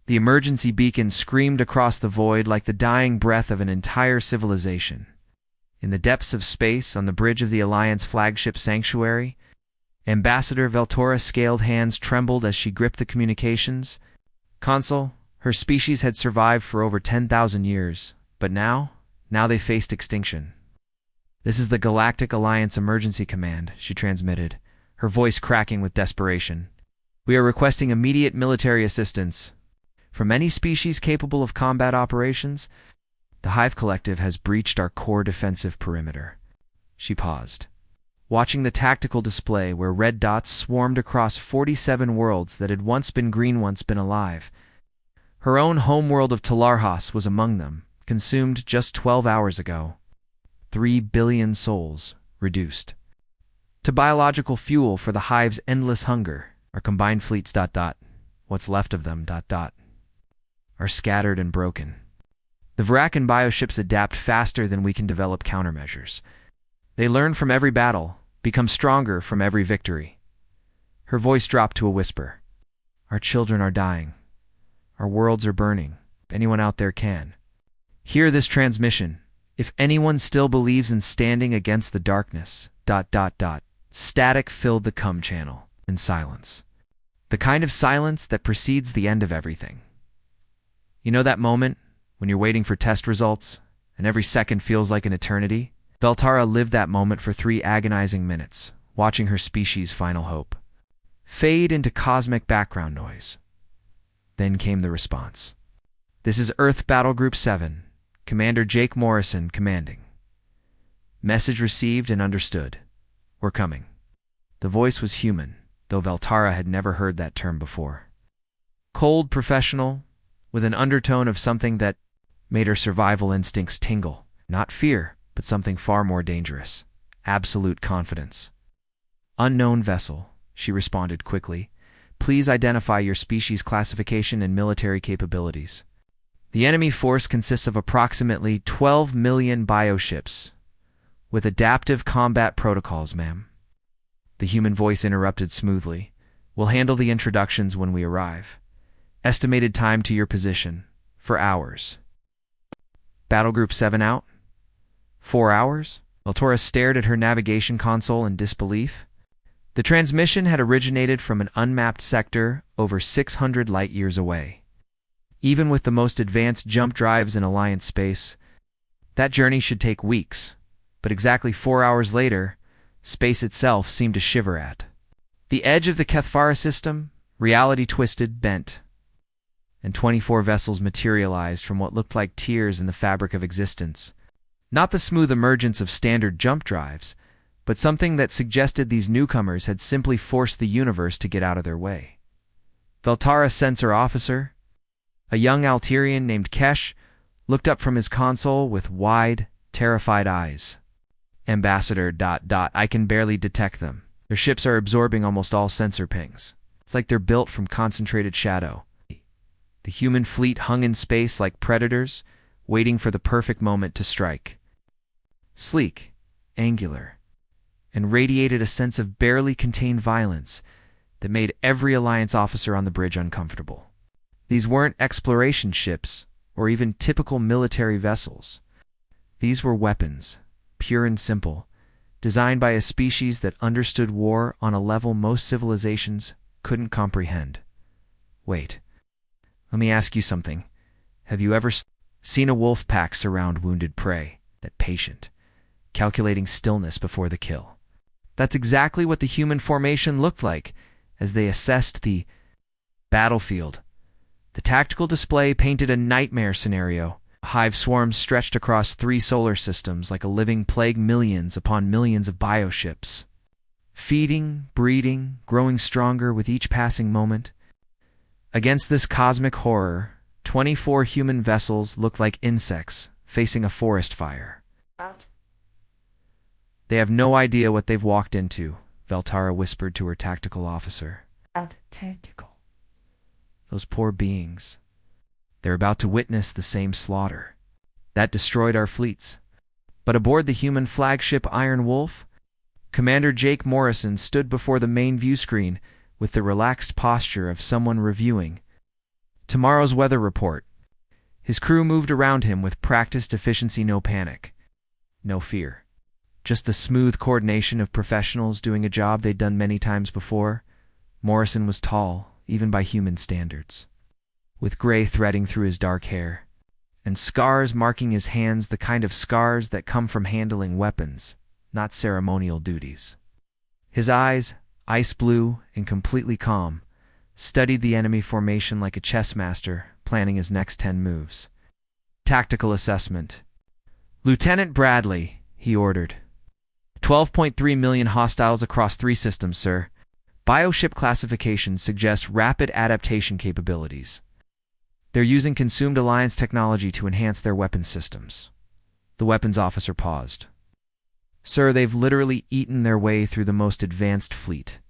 The emergency beacon screamed across the void like the dying breath of an entire civilization. In the depths of space, on the bridge of the Alliance flagship sanctuary, Ambassador Veltora's scaled hands trembled as she gripped the communications console. Her species had survived for over 10,000 years, but now they faced extinction. "This is the Galactic Alliance Emergency Command," she transmitted, her voice cracking with desperation. "We are requesting immediate military assistance. From any species capable of combat operations, the Hive Collective has breached our core defensive perimeter." She paused, watching the tactical display where red dots swarmed across 47 worlds that had once been green, once been alive. Her own homeworld of Talarhas was among them, consumed just 12 hours ago. 3 billion souls reduced to biological fuel for the Hive's endless hunger. Our combined fleets ... what's left of them ... are scattered and broken. The Varakan bioships adapt faster than we can develop countermeasures. They learn from every battle, become stronger from every victory. Her voice dropped to a whisper. "Our children are dying. Our worlds are burning. If anyone out there can hear this transmission, if anyone still believes in standing against the darkness ... Static filled the comm channel, and silence. The kind of silence that precedes the end of everything. You know that moment when you're waiting for test results, and every second feels like an eternity? Veltara lived that moment for 3 agonizing minutes, watching her species' final hope fade into cosmic background noise. Then came the response. "This is Earth Battle Group 7, Commander Jake Morrison commanding. Message received and understood. We're coming." The voice was human, though Veltara had never heard that term before. Cold, professional, with an undertone of something that made her survival instincts tingle. Not fear, but something far more dangerous. Absolute confidence. "Unknown vessel," she responded quickly. "Please identify your species classification and military capabilities." "The enemy force consists of approximately 12 million bioships, with adaptive combat protocols, ma'am." The human voice interrupted smoothly. "We'll handle the introductions when we arrive. Estimated time to your position, for hours." "Battle Group 7 out? 4 hours?" Veltora stared at her navigation console in disbelief. The transmission had originated from an unmapped sector over 600 light-years away. Even with the most advanced jump drives in Alliance space, that journey should take weeks, but exactly 4 hours later, space itself seemed to shiver at the edge of the Kethfara system. Reality twisted, bent, and 24 vessels materialized from what looked like tears in the fabric of existence. Not the smooth emergence of standard jump drives, but something that suggested these newcomers had simply forced the universe to get out of their way. Veltara Sensor Officer, a young Alterian named Kesh, looked up from his console with wide, terrified eyes. "Ambassador ... I can barely detect them. Their ships are absorbing almost all sensor pings. It's like they're built from concentrated shadow." The human fleet hung in space like predators, waiting for the perfect moment to strike. Sleek, angular, and radiated a sense of barely contained violence that made every Alliance officer on the bridge uncomfortable. These weren't exploration ships or even typical military vessels. These were weapons, pure and simple, designed by a species that understood war on a level most civilizations couldn't comprehend. "Wait, let me ask you something. Have you ever seen a wolf pack surround wounded prey? That patient, calculating stillness before the kill." That's exactly what the human formation looked like as they assessed the battlefield. The tactical display painted a nightmare scenario. Hive swarms stretched across 3 solar systems like a living plague, millions upon millions of bioships. Feeding, breeding, growing stronger with each passing moment. Against this cosmic horror, 24 human vessels looked like insects facing a forest fire. "They have no idea what they've walked into," Veltara whispered to her tactical officer. "Tactical. Those poor beings. They're about to witness the same slaughter that destroyed our fleets." But aboard the human flagship Iron Wolf, Commander Jake Morrison stood before the main view screen with the relaxed posture of someone reviewing Tomorrow's weather report. His crew moved around him with practiced efficiency, no panic, no fear. Just the smooth coordination of professionals doing a job they'd done many times before. Morrison was tall, even by human standards, with gray threading through his dark hair, and scars marking his hands, the kind of scars that come from handling weapons, not ceremonial duties. His eyes, ice blue and completely calm, studied the enemy formation like a chess master planning his next 10 moves. Tactical assessment. Lieutenant Bradley, he ordered. 12.3 million hostiles across 3 systems, sir. Bioship classifications suggest rapid adaptation capabilities. They're using consumed Alliance technology to enhance their weapons systems. The weapons officer paused. Sir, they've literally eaten their way through the most advanced fleet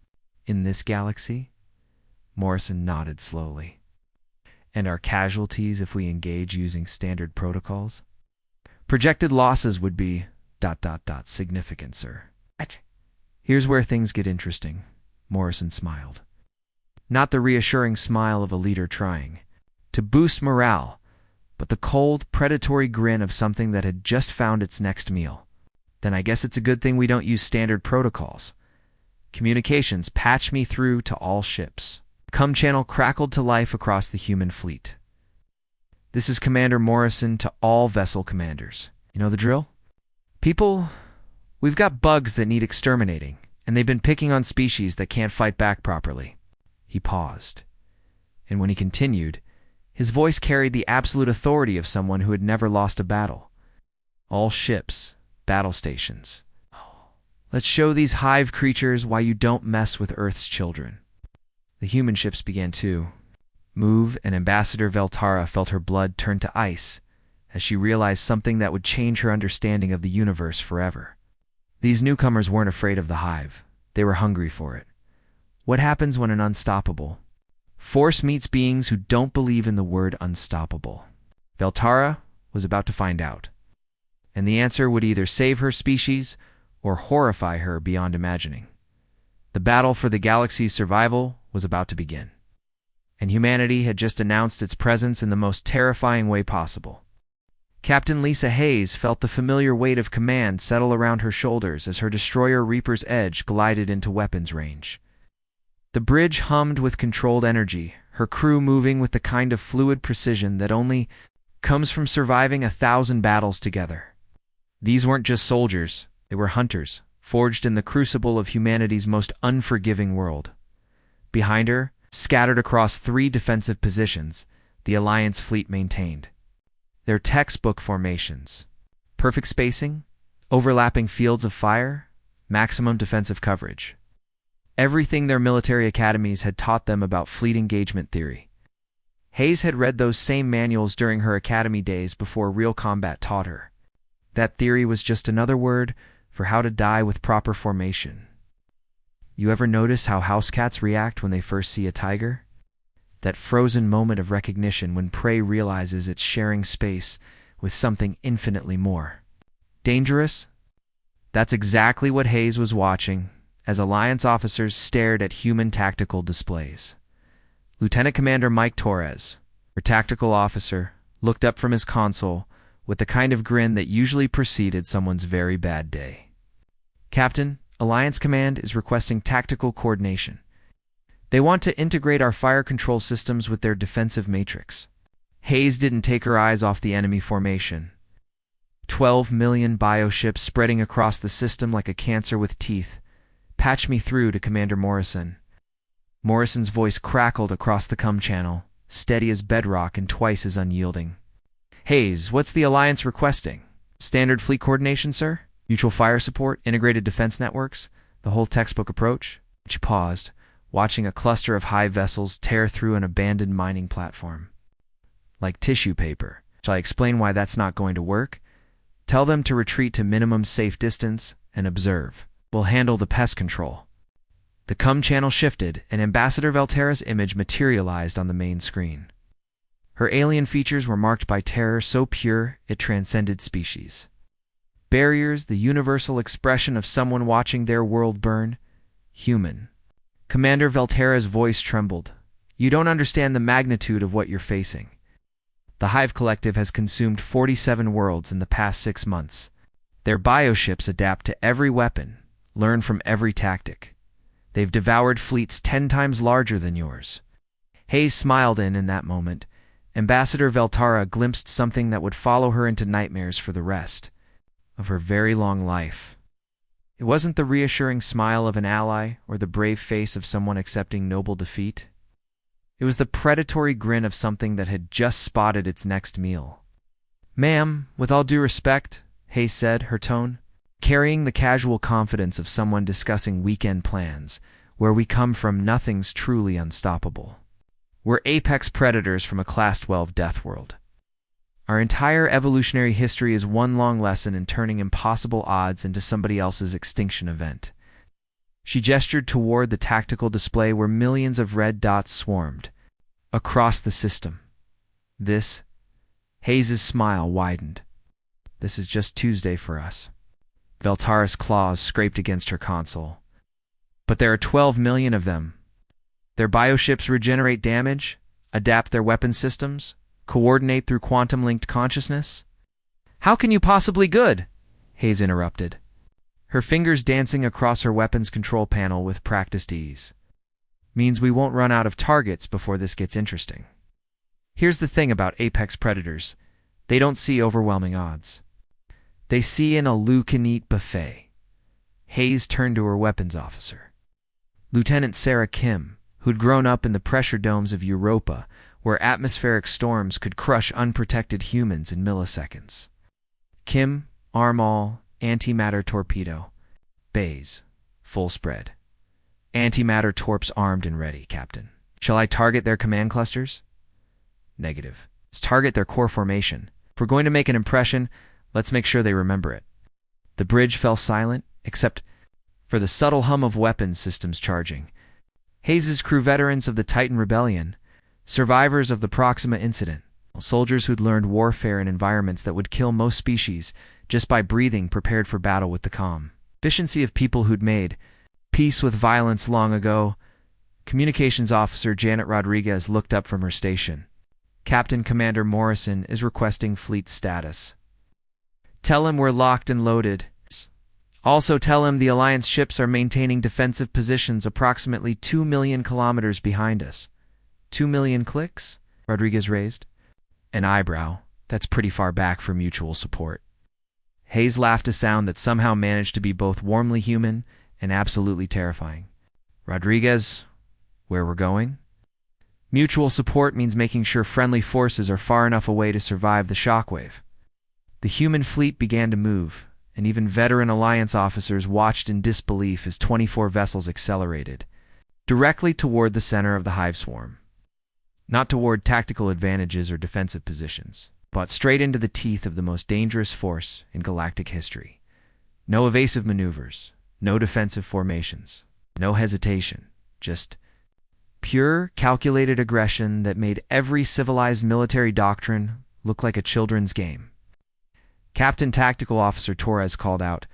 in this galaxy? Morrison nodded slowly. And our casualties if we engage using standard protocols? Projected losses would be ... significant, sir. Here's where things get interesting. Morrison smiled. Not the reassuring smile of a leader trying to boost morale, but the cold, predatory grin of something that had just found its next meal. Then I guess it's a good thing we don't use standard protocols. Communications, patch me through to all ships. Com channel crackled to life across the human fleet. This is Commander Morrison to all vessel commanders. You know the drill? People, we've got bugs that need exterminating, and they've been picking on species that can't fight back properly. He paused, and when he continued, his voice carried the absolute authority of someone who had never lost a battle. All ships, battle stations. Let's show these hive creatures why you don't mess with Earth's children. The human ships began to move, and Ambassador Veltara felt her blood turn to ice as she realized something that would change her understanding of the universe forever. These newcomers weren't afraid of the hive. They were hungry for it. What happens when an unstoppable force meets beings who don't believe in the word unstoppable? Veltara was about to find out, and the answer would either save her species or horrify her beyond imagining. The battle for the galaxy's survival was about to begin, and humanity had just announced its presence in the most terrifying way possible. Captain Lisa Hayes felt the familiar weight of command settle around her shoulders as her destroyer Reaper's Edge glided into weapons range. The bridge hummed with controlled energy, her crew moving with the kind of fluid precision that only comes from surviving 1,000 battles together. These weren't just soldiers, they were hunters, forged in the crucible of humanity's most unforgiving world. Behind her, scattered across 3 defensive positions, the Alliance fleet maintained their textbook formations. Perfect spacing, overlapping fields of fire, maximum defensive coverage. Everything their military academies had taught them about fleet engagement theory. Hayes had read those same manuals during her academy days before real combat taught her. That theory was just another word for how to die with proper formation. You ever notice how house cats react when they first see a tiger? That frozen moment of recognition when prey realizes it's sharing space with something infinitely more dangerous? That's exactly what Hayes was watching as Alliance officers stared at human tactical displays. Lieutenant Commander Mike Torres, her tactical officer, looked up from his console with the kind of grin that usually preceded someone's very bad day. Captain, Alliance Command is requesting tactical coordination. They want to integrate our fire control systems with their defensive matrix. Hayes didn't take her eyes off the enemy formation. 12 million bioships spreading across the system like a cancer with teeth. Patch me through to Commander Morrison. Morrison's voice crackled across the com channel, steady as bedrock and twice as unyielding. Hayes, what's the Alliance requesting? Standard fleet coordination, sir? Mutual fire support, integrated defense networks, the whole textbook approach? She paused, watching a cluster of hive vessels tear through an abandoned mining platform. Like tissue paper. Shall I explain why that's not going to work? Tell them to retreat to minimum safe distance and observe. We'll handle the pest control. The com channel shifted, and Ambassador Veltara's image materialized on the main screen. Her alien features were marked by terror so pure it transcended species. Barriers, the universal expression of someone watching their world burn. Human. Commander Veltara's voice trembled. You don't understand the magnitude of what you're facing. The Hive Collective has consumed 47 worlds in the past 6 months. Their bioships adapt to every weapon, learn from every tactic. They've devoured fleets 10 times larger than yours. Hayes smiled in that moment. Ambassador Veltara glimpsed something that would follow her into nightmares for the rest of her very long life. It wasn't the reassuring smile of an ally or the brave face of someone accepting noble defeat. It was the predatory grin of something that had just spotted its next meal. "Ma'am, with all due respect," Hayes said, her tone carrying the casual confidence of someone discussing weekend plans. "Where we come from, nothing's truly unstoppable. We're apex predators from a Class 12 death world. Our entire evolutionary history is one long lesson in turning impossible odds into somebody else's extinction event." She gestured toward the tactical display where millions of red dots swarmed across the system. Hayes's smile widened. "This is just Tuesday for us." Veltara's claws scraped against her console. "But there are 12 million of them. Their bioships regenerate damage, adapt their weapon systems, coordinate through quantum-linked consciousness." "How can you possibly good?" Hayes interrupted, her fingers dancing across her weapons control panel with practiced ease. "Means we won't run out of targets before this gets interesting. Here's the thing about apex predators. They don't see overwhelming odds. They see an all-you-can-eat buffet." Hayes turned to her weapons officer, Lieutenant Sarah Kim, who'd grown up in the pressure domes of Europa, where atmospheric storms could crush unprotected humans in milliseconds. "Kim, arm all, antimatter torpedo. Bays, full spread. Antimatter torps armed and ready, Captain. Shall I target their command clusters?" "Negative. Let's target their core formation. If we're going to make an impression, let's make sure they remember it." The bridge fell silent, except for the subtle hum of weapons systems charging. Hayes's crew, veterans of the Titan Rebellion, survivors of the Proxima incident, soldiers who'd learned warfare in environments that would kill most species just by breathing, prepared for battle with the calm efficiency of people who'd made peace with violence long ago. Communications Officer Janet Rodriguez looked up from her station. "Captain Commander Morrison is requesting fleet status. Tell him we're locked and loaded. Also tell him the Alliance ships are maintaining defensive positions approximately 2 million kilometers behind us." 2 million clicks? Rodriguez raised an eyebrow. "That's pretty far back for mutual support." Hayes laughed, a sound that somehow managed to be both warmly human and absolutely terrifying. "Rodriguez, where we're going? Mutual support means making sure friendly forces are far enough away to survive the shockwave." The human fleet began to move, and even veteran Alliance officers watched in disbelief as 24 vessels accelerated directly toward the center of the hive swarm. Not toward tactical advantages or defensive positions, but straight into the teeth of the most dangerous force in galactic history. No evasive maneuvers, no defensive formations, no hesitation, just pure, calculated aggression that made every civilized military doctrine look like a children's game. Captain Tactical Officer Torres called out,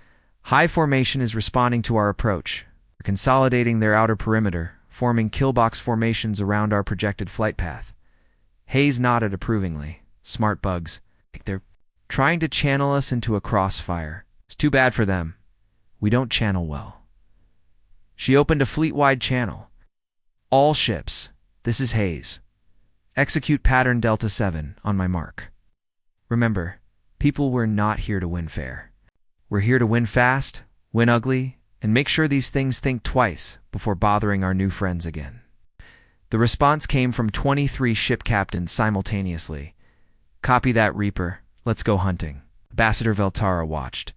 "High formation is responding to our approach. We're consolidating their outer perimeter, forming killbox formations around our projected flight path." Hayes nodded approvingly. "Smart bugs. They're trying to channel us into a crossfire. It's too bad for them. We don't channel well." She opened a fleet-wide channel. "All ships, this is Hayes. Execute pattern Delta 7 on my mark. Remember, people, we're not here to win fair. We're here to win fast, win ugly, and make sure these things think twice before bothering our new friends again." The response came from 23 ship captains simultaneously. "Copy that, Reaper. Let's go hunting." Ambassador Veltara watched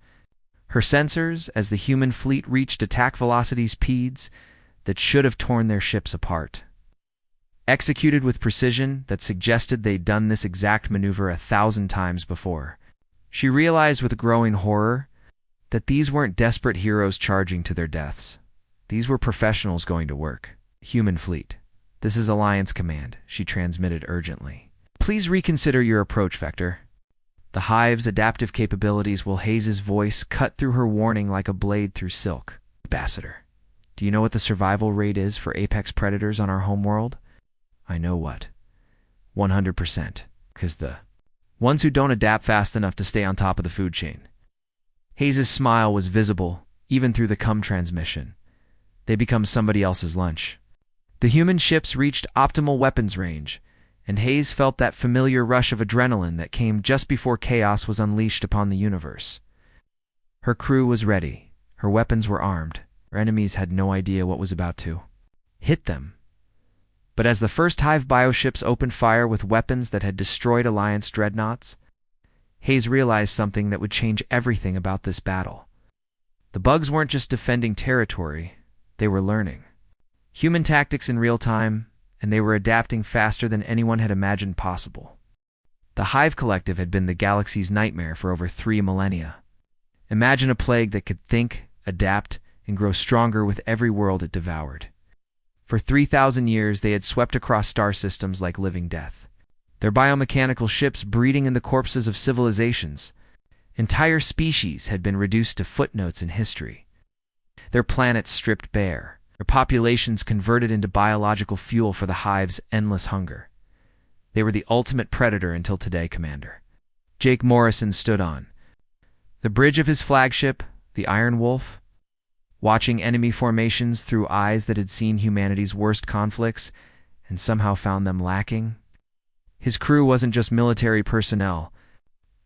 her sensors as the human fleet reached attack velocity speeds that should have torn their ships apart. Executed with precision that suggested they'd done this exact maneuver 1,000 times before. She realized with growing horror that these weren't desperate heroes charging to their deaths. These were professionals going to work. "Human fleet, this is Alliance Command," she transmitted urgently. "Please reconsider your approach vector." The Hive's adaptive capabilities, will Hayes's voice cut through her warning like a blade through silk. "Ambassador, do you know what the survival rate is for apex predators on our homeworld? I know what. 100%. 'Cause the ones who don't adapt fast enough to stay on top of the food chain. Hayes's smile was visible, even through the cum transmission. They become somebody else's lunch. The human ships reached optimal weapons range, and Hayes felt that familiar rush of adrenaline that came just before chaos was unleashed upon the universe. Her crew was ready. Her weapons were armed. Her enemies had no idea what was about to hit them. But as the first Hive bioships opened fire with weapons that had destroyed Alliance dreadnoughts, Hayes realized something that would change everything about this battle. The bugs weren't just defending territory, they were learning human tactics in real time, and they were adapting faster than anyone had imagined possible. The Hive Collective had been the galaxy's nightmare for over 3 millennia. Imagine a plague that could think, adapt, and grow stronger with every world it devoured. For 3,000 years, they had swept across star systems like living death. Their biomechanical ships breeding in the corpses of civilizations. Entire species had been reduced to footnotes in history. Their planets stripped bare. Their populations converted into biological fuel for the Hive's endless hunger. They were the ultimate predator until today, Commander. Jake Morrison stood on the bridge of his flagship, the Iron Wolf, watching enemy formations through eyes that had seen humanity's worst conflicts and somehow found them lacking. His crew wasn't just military personnel.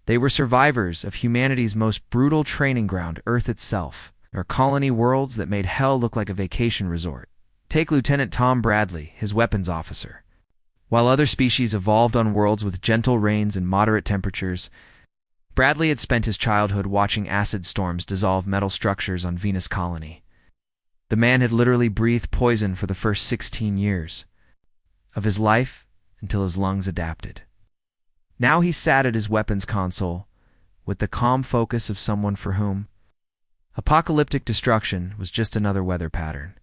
They were survivors of humanity's most brutal training ground, Earth itself, or colony worlds that made hell look like a vacation resort. Take Lieutenant Tom Bradley, his weapons officer. While other species evolved on worlds with gentle rains and moderate temperatures, Bradley had spent his childhood watching acid storms dissolve metal structures on Venus Colony. The man had literally breathed poison for the first 16 years of his life until his lungs adapted. Now he sat at his weapons console with the calm focus of someone for whom apocalyptic destruction was just another weather pattern.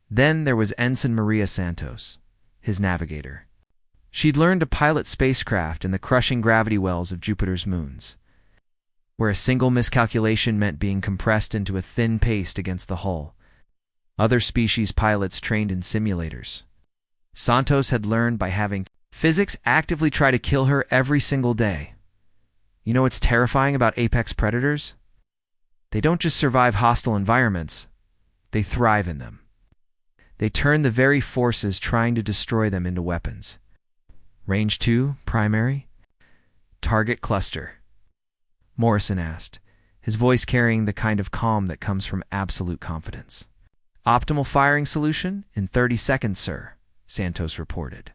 Then there was Ensign Maria Santos, his navigator. She'd learned to pilot spacecraft in the crushing gravity wells of Jupiter's moons, where a single miscalculation meant being compressed into a thin paste against the hull. Other species pilots trained in simulators. Santos had learned by having physics actively try to kill her every single day. You know what's terrifying about apex predators? They don't just survive hostile environments, they thrive in them. They turn the very forces trying to destroy them into weapons. Range 2, primary? Target cluster? Morrison asked, his voice carrying the kind of calm that comes from absolute confidence. Optimal firing solution in 30 seconds, sir, Santos reported,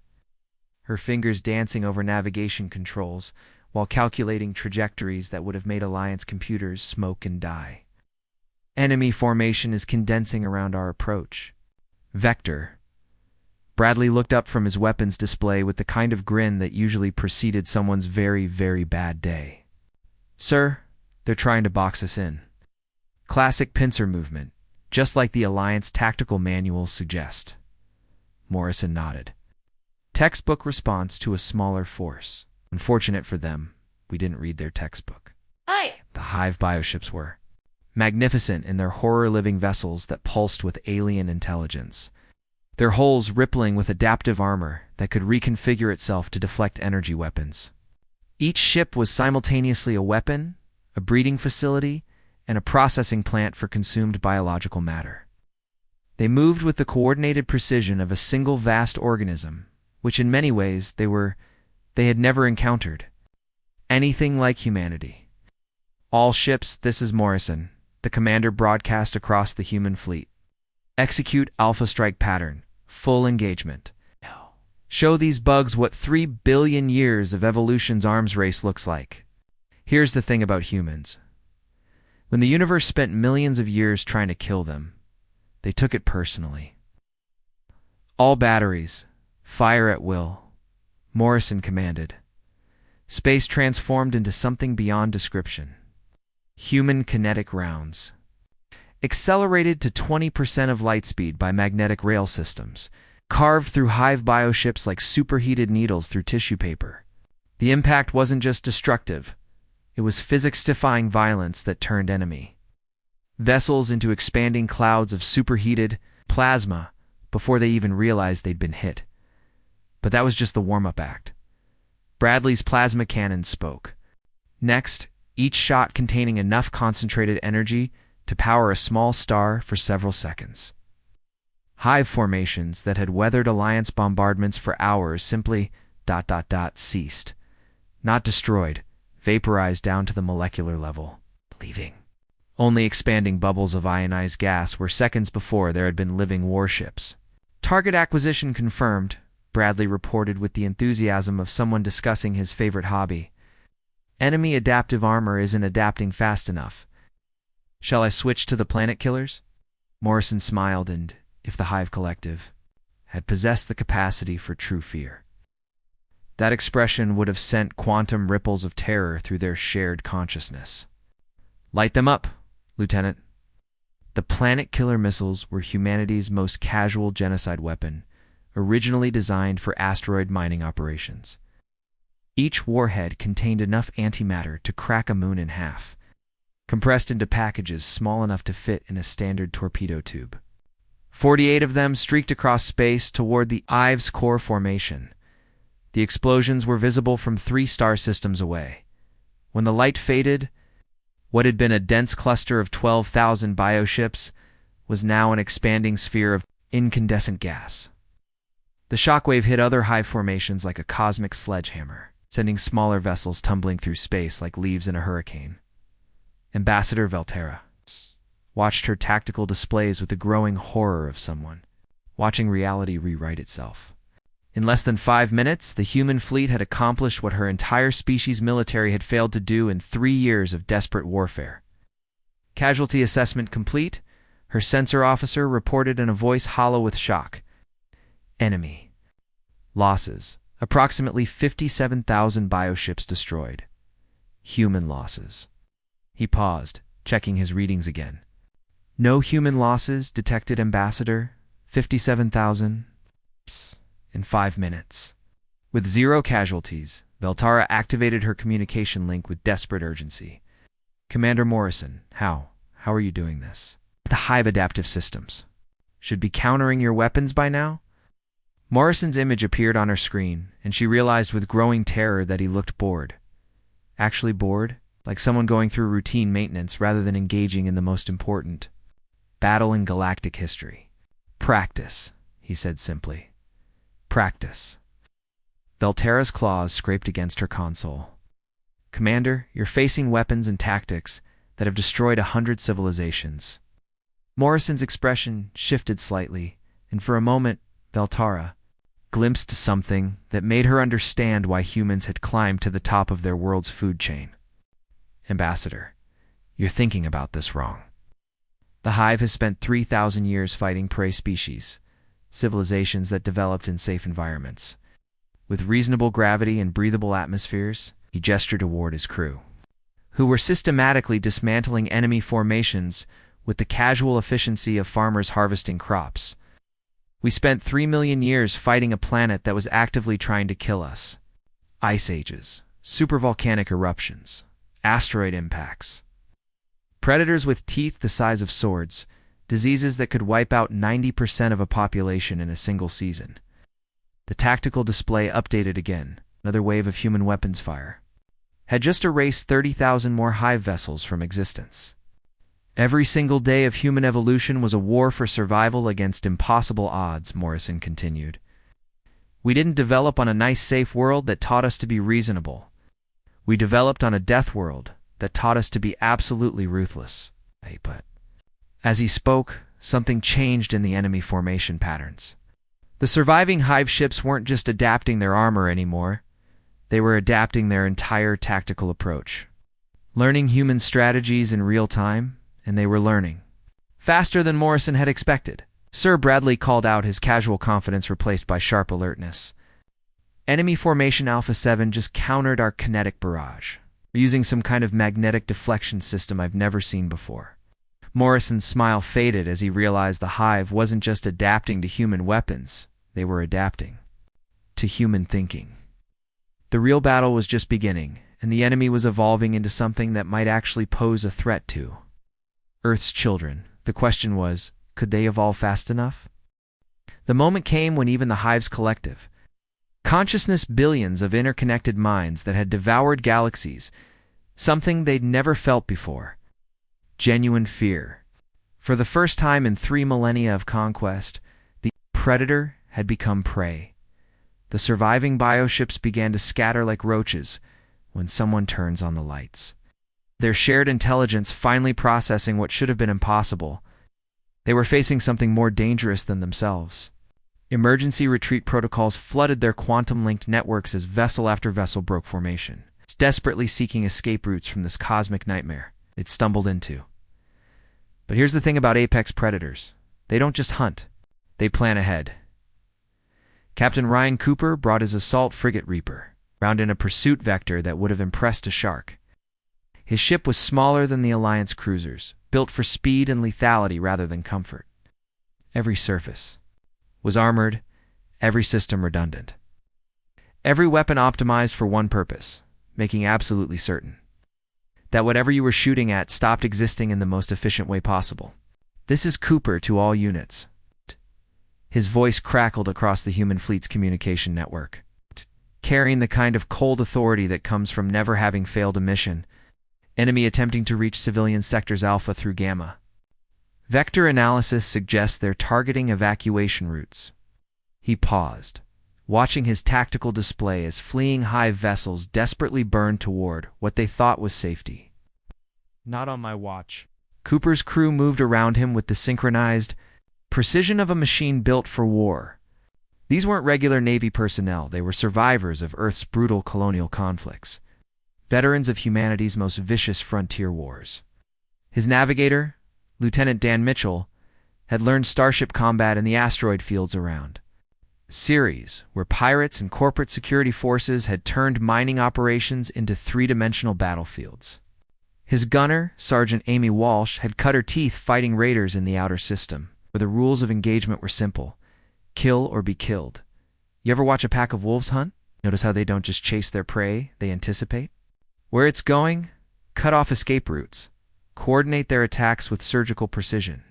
her fingers dancing over navigation controls while calculating trajectories that would have made Alliance computers smoke and die. Enemy formation is condensing around our approach. Vector. Bradley looked up from his weapons display with the kind of grin that usually preceded someone's very, very bad day. Sir, they're trying to box us in. Classic pincer movement, just like the Alliance tactical manuals suggest. Morrison nodded. Textbook response to a smaller force. Unfortunate for them, we didn't read their textbook. Hi. The Hive bioships were magnificent in their horror-living vessels that pulsed with alien intelligence, their hulls rippling with adaptive armor that could reconfigure itself to deflect energy weapons. Each ship was simultaneously a weapon, a breeding facility, and a processing plant for consumed biological matter. They moved with the coordinated precision of a single vast organism, which in many ways they had never encountered anything like humanity. All ships, this is Morrison, the commander broadcast across the human fleet. Execute Alpha Strike pattern. Full engagement. No. Show these bugs what 3 billion years of evolution's arms race looks like. Here's the thing about humans. When the universe spent millions of years trying to kill them, they took it personally. All batteries. Fire at will. Morrison commanded. Space transformed into something beyond description. Human kinetic rounds. Accelerated to 20% of light speed by magnetic rail systems, carved through Hive bioships like superheated needles through tissue paper. The impact wasn't just destructive, it was physics-defying violence that turned enemy vessels into expanding clouds of superheated plasma before they even realized they'd been hit. But that was just the warm-up act. Bradley's plasma cannon spoke. Next, each shot containing enough concentrated energy to power a small star for several seconds. Hive formations that had weathered Alliance bombardments for hours simply ... ceased. Not destroyed, vaporized down to the molecular level, leaving only expanding bubbles of ionized gas where seconds before there had been living warships. Target acquisition confirmed, Bradley reported with the enthusiasm of someone discussing his favorite hobby. Enemy adaptive armor isn't adapting fast enough. Shall I switch to the planet killers? Morrison smiled, and, if the Hive Collective had possessed the capacity for true fear, that expression would have sent quantum ripples of terror through their shared consciousness. Light them up, Lieutenant. The planet killer missiles were humanity's most casual genocide weapon, originally designed for asteroid mining operations. Each warhead contained enough antimatter to crack a moon in half, compressed into packages small enough to fit in a standard torpedo tube. 48 of them streaked across space toward the Ives core formation. The explosions were visible from 3 star systems away. When the light faded, what had been a dense cluster of 12,000 bioships was now an expanding sphere of incandescent gas. The shockwave hit other hive formations like a cosmic sledgehammer, sending smaller vessels tumbling through space like leaves in a hurricane. Ambassador Valterra watched her tactical displays with the growing horror of someone watching reality rewrite itself. In less than 5 minutes, the human fleet had accomplished what her entire species' military had failed to do in 3 years of desperate warfare. Casualty assessment complete, her sensor officer reported in a voice hollow with shock. Enemy losses, approximately 57,000 bioships destroyed. Human losses. He paused, checking his readings again. No human losses detected, Ambassador. 57,000 in 5 minutes. With 0 casualties, Valterra activated her communication link with desperate urgency. Commander Morrison, how are you doing this? The Hive adaptive systems should be countering your weapons by now? Morrison's image appeared on her screen, and she realized with growing terror that he looked bored. Actually bored? Like someone going through routine maintenance rather than engaging in the most important battle in galactic history. Practice, he said simply. Practice. Valterra's claws scraped against her console. Commander, you're facing weapons and tactics that have destroyed 100 civilizations. Morrison's expression shifted slightly, and for a moment, Valterra glimpsed something that made her understand why humans had climbed to the top of their world's food chain. Ambassador, you're thinking about this wrong. The Hive has spent 3,000 years fighting prey species, civilizations that developed in safe environments. With reasonable gravity and breathable atmospheres, he gestured toward his crew, who were systematically dismantling enemy formations with the casual efficiency of farmers harvesting crops. We spent 3 million years fighting a planet that was actively trying to kill us. Ice ages, supervolcanic eruptions, asteroid impacts, predators with teeth the size of swords, diseases that could wipe out 90% of a population in a single season. The tactical display updated again. Another wave of human weapons fire had just erased 30,000 more hive vessels from existence. Every single day of human evolution was a war for survival against impossible odds, Morrison continued. We didn't develop on a nice, safe world that taught us to be reasonable. We developed on a death world that taught us to be absolutely ruthless. But as he spoke, something changed in the enemy formation patterns. The surviving hive ships weren't just adapting their armor anymore. They were adapting their entire tactical approach. Learning human strategies in real time, and they were learning faster than Morrison had expected. Sir Bradley called out, his casual confidence replaced by sharp alertness. Enemy formation Alpha 7 just countered our kinetic barrage. We're using some kind of magnetic deflection system I've never seen before. Morrison's smile faded as he realized the Hive wasn't just adapting to human weapons, they were adapting to human thinking. The real battle was just beginning, and the enemy was evolving into something that might actually pose a threat to Earth's children. The question was, could they evolve fast enough? The moment came when even the Hive's collective Consciousness billions of interconnected minds that had devoured galaxies, something they'd never felt before. Genuine fear. For the first time in 3 millennia of conquest, the predator had become prey. The surviving bioships began to scatter like roaches when someone turns on the lights. Their shared intelligence finally processing what should have been impossible. They were facing something more dangerous than themselves. Emergency retreat protocols flooded their quantum-linked networks as vessel after vessel broke formation, desperately seeking escape routes from this cosmic nightmare they'd stumbled into. But here's the thing about apex predators. They don't just hunt, they plan ahead. Captain Ryan Cooper brought his assault frigate Reaper round in a pursuit vector that would have impressed a shark. His ship was smaller than the Alliance cruisers, built for speed and lethality rather than comfort. Every surface was armored, every system redundant. Every weapon optimized for one purpose, making absolutely certain that whatever you were shooting at stopped existing in the most efficient way possible. This is Cooper to all units. His voice crackled across the human fleet's communication network, carrying the kind of cold authority that comes from never having failed a mission. Enemy attempting to reach civilian sectors Alpha through Gamma. Vector analysis suggests they're targeting evacuation routes. He paused, watching his tactical display as fleeing hive vessels desperately burned toward what they thought was safety. Not on my watch. Cooper's crew moved around him with the synchronized precision of a machine built for war. These weren't regular Navy personnel, they were survivors of Earth's brutal colonial conflicts. Veterans of humanity's most vicious frontier wars. His navigator, Lieutenant Dan Mitchell, had learned starship combat in the asteroid fields around Ceres, where pirates and corporate security forces had turned mining operations into 3-dimensional battlefields. His gunner, Sergeant Amy Walsh, had cut her teeth fighting raiders in the outer system, where the rules of engagement were simple: kill or be killed. You ever watch a pack of wolves hunt? Notice how they don't just chase their prey, they anticipate? Where it's going, cut off escape routes, coordinate their attacks with surgical precision.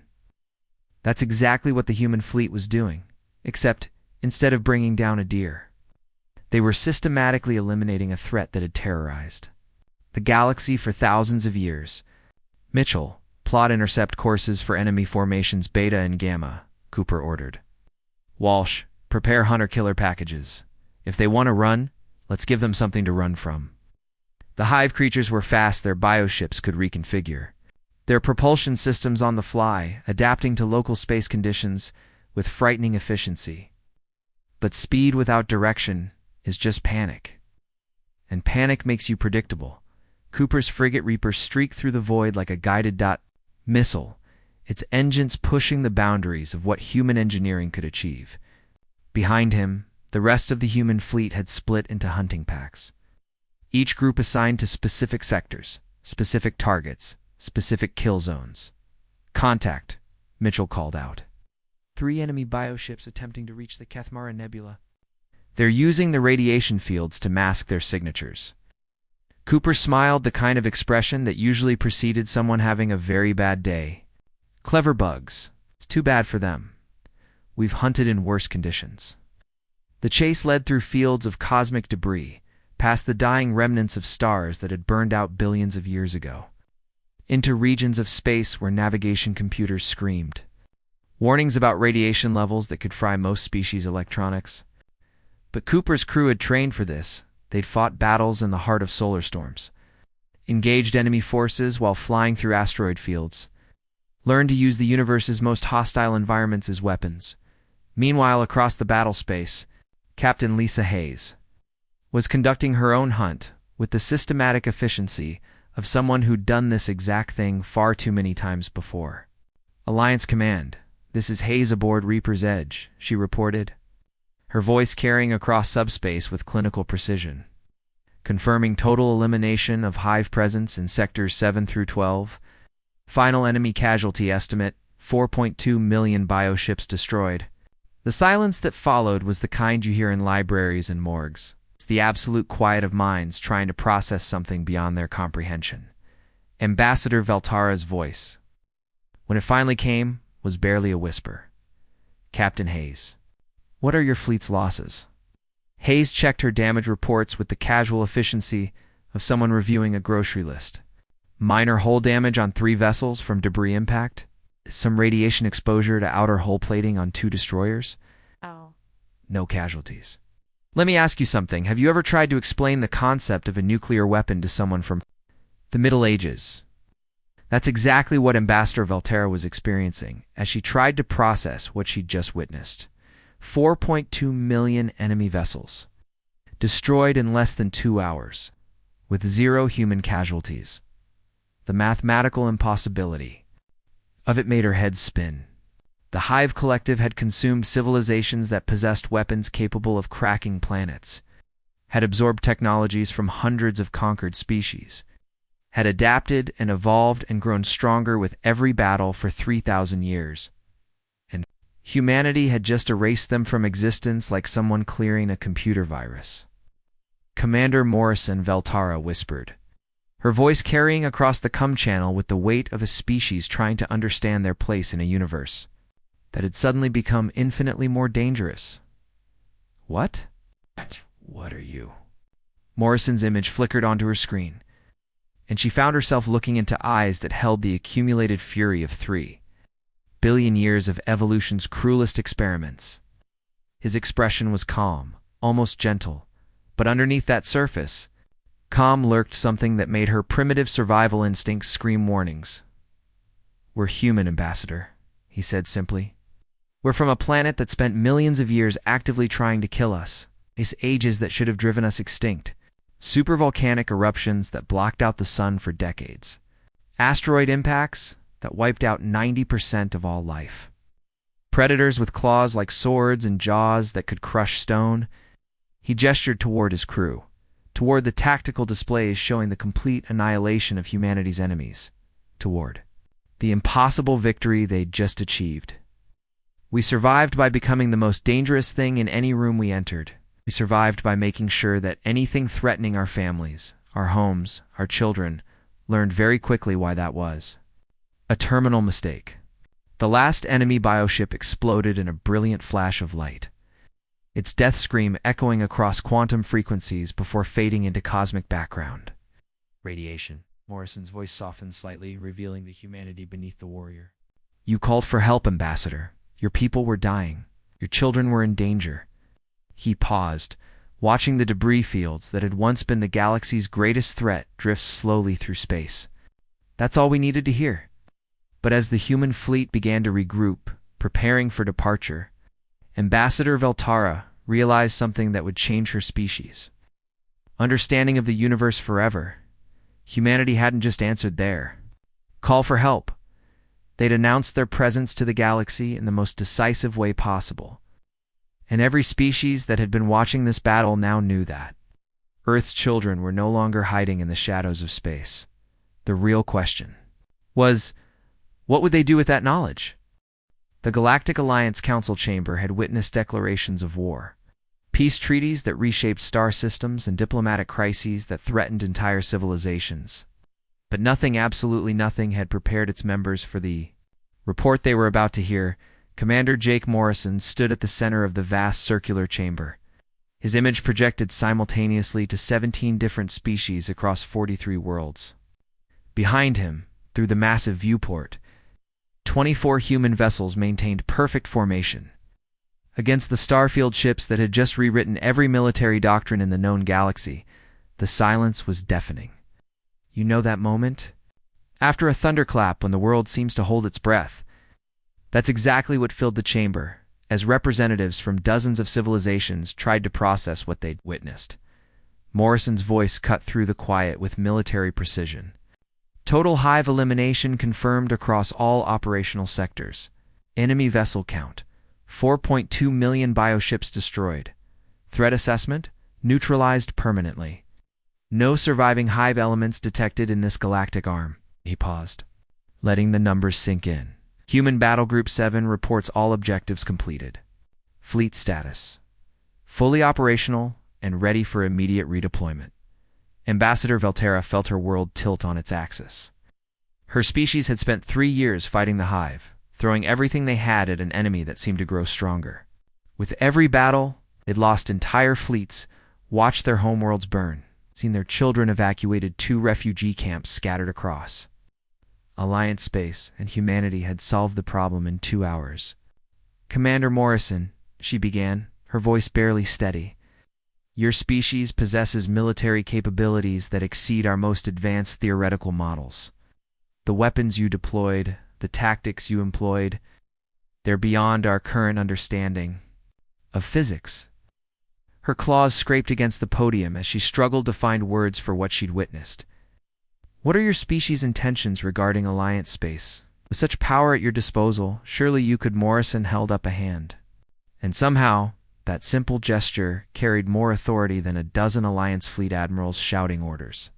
That's exactly what the human fleet was doing, except instead of bringing down a deer, they were systematically eliminating a threat that had terrorized the galaxy for thousands of years. Mitchell, plot intercept courses for enemy formations Beta and Gamma, Cooper ordered. Walsh, prepare hunter-killer packages. If they want to run, let's give them something to run from. The hive creatures were fast, their bioships could reconfigure their propulsion systems on the fly, adapting to local space conditions with frightening efficiency. But speed without direction is just panic. And panic makes you predictable. Cooper's frigate Reaper streaked through the void like a guided missile, its engines pushing the boundaries of what human engineering could achieve. Behind him, the rest of the human fleet had split into hunting packs. Each group assigned to specific sectors, specific targets, specific kill zones. Contact, Mitchell called out. 3 enemy bioships attempting to reach the Kethmara Nebula. They're using the radiation fields to mask their signatures. Cooper smiled, the kind of expression that usually preceded someone having a very bad day. Clever bugs. It's too bad for them. We've hunted in worse conditions. The chase led through fields of cosmic debris, past the dying remnants of stars that had burned out billions of years ago, into regions of space where navigation computers screamed. Warnings about radiation levels that could fry most species' electronics. But Cooper's crew had trained for this. They'd fought battles in the heart of solar storms, engaged enemy forces while flying through asteroid fields, learned to use the universe's most hostile environments as weapons. Meanwhile, across the battle space, Captain Lisa Hayes was conducting her own hunt with the systematic efficiency of someone who'd done this exact thing far too many times before. Alliance Command, this is Hayes aboard Reaper's Edge, she reported, her voice carrying across subspace with clinical precision. Confirming total elimination of hive presence in sectors 7 through 12. Final enemy casualty estimate, 4.2 million bioships destroyed. The silence that followed was the kind you hear in libraries and morgues. It's the absolute quiet of minds trying to process something beyond their comprehension. Ambassador Veltara's voice, when it finally came, was barely a whisper. Captain Hayes, what are your fleet's losses? Hayes checked her damage reports with the casual efficiency of someone reviewing a grocery list. Minor hull damage on 3 vessels from debris impact. Some radiation exposure to outer hull plating on 2 destroyers. Oh. No casualties. Let me ask you something. Have you ever tried to explain the concept of a nuclear weapon to someone from the Middle Ages? That's exactly what Ambassador Valterra was experiencing as she tried to process what she'd just witnessed. 4.2 million enemy vessels, destroyed in less than 2 hours, with 0 human casualties. The mathematical impossibility of it made her head spin. The Hive Collective had consumed civilizations that possessed weapons capable of cracking planets, had absorbed technologies from hundreds of conquered species, had adapted and evolved and grown stronger with every battle for 3,000 years. And humanity had just erased them from existence like someone clearing a computer virus. Commander Morrison Valterra whispered, her voice carrying across the com channel with the weight of a species trying to understand their place in a universe that had suddenly become infinitely more dangerous. What? What are you? Morrison's image flickered onto her screen, and she found herself looking into eyes that held the accumulated fury of 3 billion years of evolution's cruelest experiments. His expression was calm, almost gentle, but underneath that surface, calm lurked something that made her primitive survival instincts scream warnings. We're human, Ambassador, he said simply. We're from a planet that spent millions of years actively trying to kill us. These ages that should have driven us extinct. Supervolcanic eruptions that blocked out the sun for decades. Asteroid impacts that wiped out 90% of all life. Predators with claws like swords and jaws that could crush stone. He gestured toward his crew, toward the tactical displays showing the complete annihilation of humanity's enemies, toward the impossible victory they'd just achieved. We survived by becoming the most dangerous thing in any room we entered. We survived by making sure that anything threatening our families, our homes, our children, learned very quickly why that was. A terminal mistake. The last enemy bioship exploded in a brilliant flash of light, its death scream echoing across quantum frequencies before fading into cosmic background. Radiation. Morrison's voice softened slightly, revealing the humanity beneath the warrior. You called for help, Ambassador. Your people were dying. Your children were in danger. He paused, watching the debris fields that had once been the galaxy's greatest threat drift slowly through space. That's all we needed to hear. But as the human fleet began to regroup, preparing for departure, Ambassador Valterra realized something that would change her species. Understanding of the universe forever, humanity hadn't just answered their call for help. They'd announced their presence to the galaxy in the most decisive way possible. And every species that had been watching this battle now knew that Earth's children were no longer hiding in the shadows of space. The real question was, what would they do with that knowledge? The Galactic Alliance Council Chamber had witnessed declarations of war, peace treaties that reshaped star systems and diplomatic crises that threatened entire civilizations. But nothing, absolutely nothing, had prepared its members for the report they were about to hear. Commander Jake Morrison stood at the center of the vast circular chamber. His image projected simultaneously to 17 different species across 43 worlds. Behind him, through the massive viewport, 24 human vessels maintained perfect formation. Against the starfield ships that had just rewritten every military doctrine in the known galaxy, the silence was deafening. You know that moment? After a thunderclap when the world seems to hold its breath. That's exactly what filled the chamber, as representatives from dozens of civilizations tried to process what they'd witnessed. Morrison's voice cut through the quiet with military precision. Total hive elimination confirmed across all operational sectors. Enemy vessel count, 4.2 million bioships destroyed. Threat assessment, neutralized permanently. No surviving hive elements detected in this galactic arm. He paused, letting the numbers sink in. Human Battle Group 7 reports all objectives completed. Fleet status: fully operational and ready for immediate redeployment. Ambassador Valterra felt her world tilt on its axis. Her species had spent 3 years fighting the hive, throwing everything they had at an enemy that seemed to grow stronger. With every battle, They'd lost entire fleets, watched their homeworlds burn, seen their children evacuated 2 refugee camps scattered across. Alliance Space and humanity had solved the problem in 2 hours. "Commander Morrison," she began, her voice barely steady, "your species possesses military capabilities that exceed our most advanced theoretical models. The weapons you deployed, the tactics you employed, they're beyond our current understanding of physics." Her claws scraped against the podium as she struggled to find words for what she'd witnessed. "What are your species' intentions regarding Alliance Space? With such power at your disposal, surely you could." Morrison held up a hand. And somehow, that simple gesture carried more authority than a dozen Alliance fleet admirals shouting orders.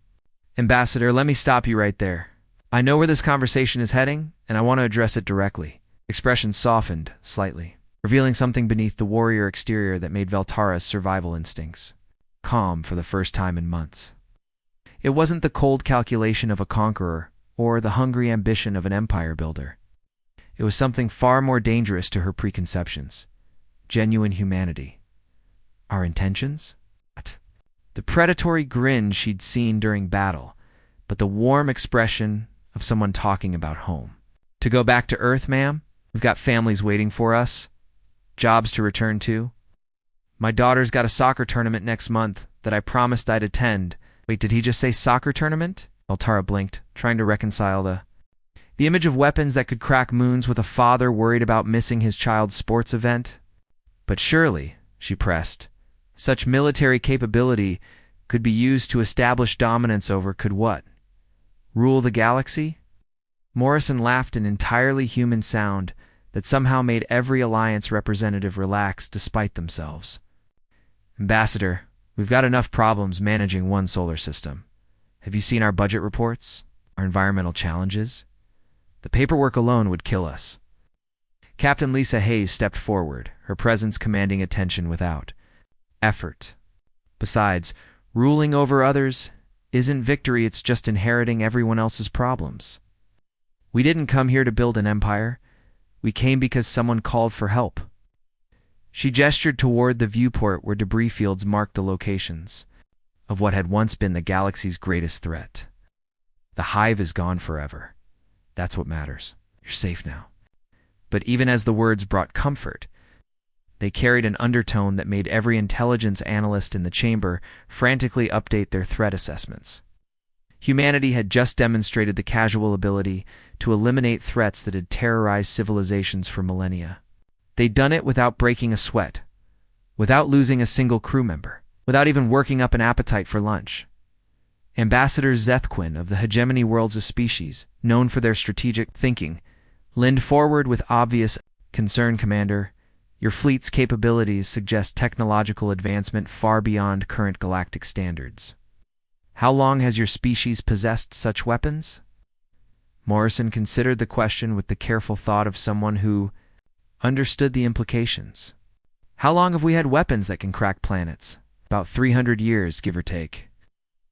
"Ambassador, let me stop you right there. I know where this conversation is heading, and I want to address it directly." Expression softened slightly, revealing something beneath the warrior exterior that made Veltara's survival instincts calm for the first time in months. It wasn't the cold calculation of a conqueror or the hungry ambition of an empire builder. It was something far more dangerous to her preconceptions: genuine humanity. Our intentions? What? The predatory grin she'd seen during battle, but the warm expression of someone talking about home. "To go back to Earth, ma'am? We've got families waiting for us, jobs to return to. My daughter's got a soccer tournament next month that I promised I'd attend." Wait, did he just say soccer tournament? Altara blinked, trying to reconcile the image of weapons that could crack moons with a father worried about missing his child's sports event. "But surely," she pressed, "such military capability could be used to establish dominance over could what? Rule the galaxy?" Morrison laughed an entirely human sound that somehow made every Alliance representative relax despite themselves. "Ambassador, we've got enough problems managing one solar system. Have you seen our budget reports? Our environmental challenges? The paperwork alone would kill us." Captain Lisa Hayes stepped forward, her presence commanding attention without effort. "Besides, ruling over others isn't victory, it's just inheriting everyone else's problems. We didn't come here to build an empire. We came because someone called for help." She gestured toward the viewport where debris fields marked the locations of what had once been the galaxy's greatest threat. "The hive is gone forever. That's what matters. You're safe now." But even as the words brought comfort, they carried an undertone that made every intelligence analyst in the chamber frantically update their threat assessments. Humanity had just demonstrated the casual ability to eliminate threats that had terrorized civilizations for millennia. They'd done it without breaking a sweat, without losing a single crew member, without even working up an appetite for lunch. Ambassador Zethquin of the Hegemony Worlds of Species, known for their strategic thinking, leaned forward with obvious concern. "Commander, your fleet's capabilities suggest technological advancement far beyond current galactic standards. How long has your species possessed such weapons?" Morrison considered the question with the careful thought of someone who understood the implications. "How long have we had weapons that can crack planets? About 300 years, give or take.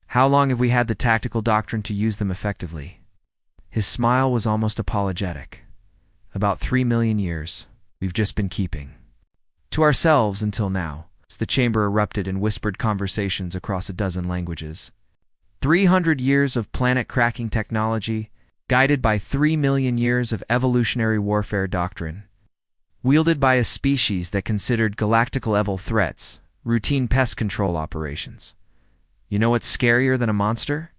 How long have we had the tactical doctrine to use them effectively?" His smile was almost apologetic. "About 3 million years. We've just been keeping to ourselves until now." The chamber erupted in whispered conversations across a dozen languages. 300 years of planet-cracking technology, guided by 3 million years of evolutionary warfare doctrine, wielded by a species that considered galactical-level threats routine pest control operations. You know what's scarier than a monster?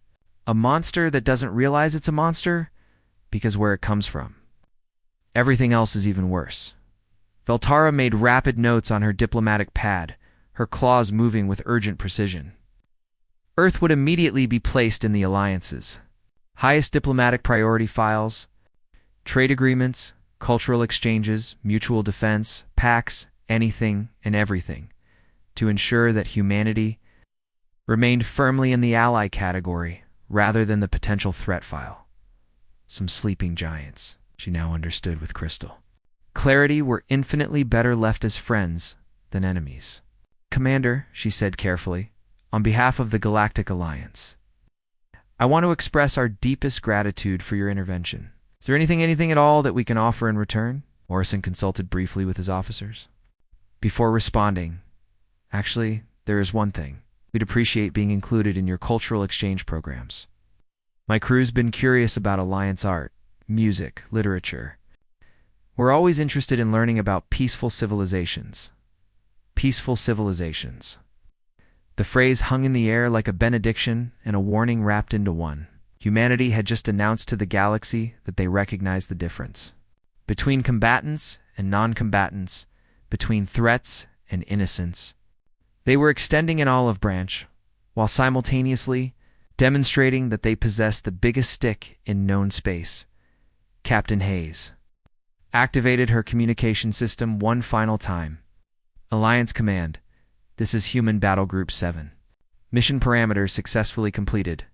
A monster that doesn't realize it's a monster because where it comes from. Everything else is even worse. Veltara made rapid notes on her diplomatic pad, her claws moving with urgent precision. Earth would immediately be placed in the alliances. Highest diplomatic priority files, trade agreements, cultural exchanges, mutual defense, pacts, anything and everything, to ensure that humanity remained firmly in the ally category rather than the potential threat file. Some sleeping giants, she now understood with crystal clarity, were infinitely better left as friends than enemies. "Commander," she said carefully, "on behalf of the Galactic Alliance, I want to express our deepest gratitude for your intervention. Is there anything at all that we can offer in return?" Morrison consulted briefly with his officers. Before responding, Actually, there is one thing. We'd appreciate being included in your cultural exchange programs. My crew's been curious about Alliance art, music, literature. We're always interested in learning about peaceful civilizations. Peaceful civilizations. The phrase hung in the air like a benediction and a warning wrapped into one. Humanity had just announced to the galaxy that they recognized the difference between combatants and non-combatants, between threats and innocence. They were extending an olive branch, while simultaneously demonstrating that they possessed the biggest stick in known space. Captain Hayes activated her communication system one final time. Alliance Command, this is Human Battle Group 7. Mission parameters successfully completed.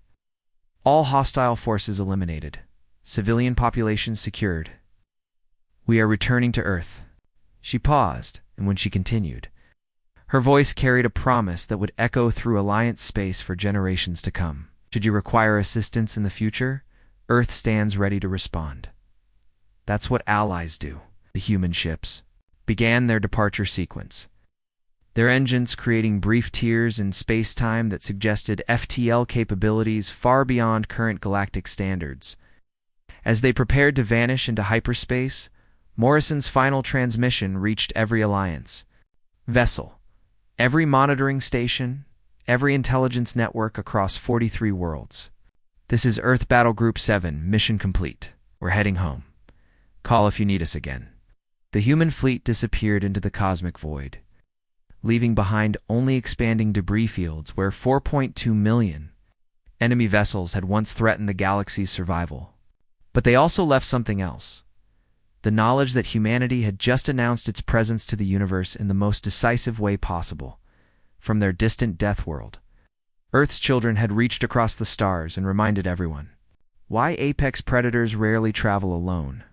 All hostile forces eliminated. Civilian population secured. We are returning to Earth. She paused, and when she continued, her voice carried a promise that would echo through Alliance space for generations to come. Should you require assistance in the future, Earth stands ready to respond. That's what allies do. The human ships began their departure sequence, their engines creating brief tears in space-time that suggested FTL capabilities far beyond current galactic standards. As they prepared to vanish into hyperspace, Morrison's final transmission reached every Alliance vessel, every monitoring station, every intelligence network across 43 worlds. This is Earth Battle Group 7, mission complete. We're heading home. Call if you need us again. The human fleet disappeared into the cosmic void, leaving behind only expanding debris fields where 4.2 million enemy vessels had once threatened the galaxy's survival. But they also left something else. The knowledge that humanity had just announced its presence to the universe in the most decisive way possible, from their distant death world. Earth's children had reached across the stars and reminded everyone why apex predators rarely travel alone.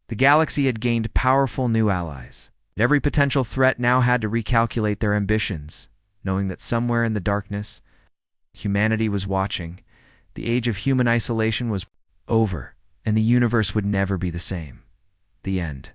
The galaxy had gained powerful new allies. Every potential threat now had to recalculate their ambitions, knowing that somewhere in the darkness, humanity was watching. The age of human isolation was over, and the universe would never be the same. The end.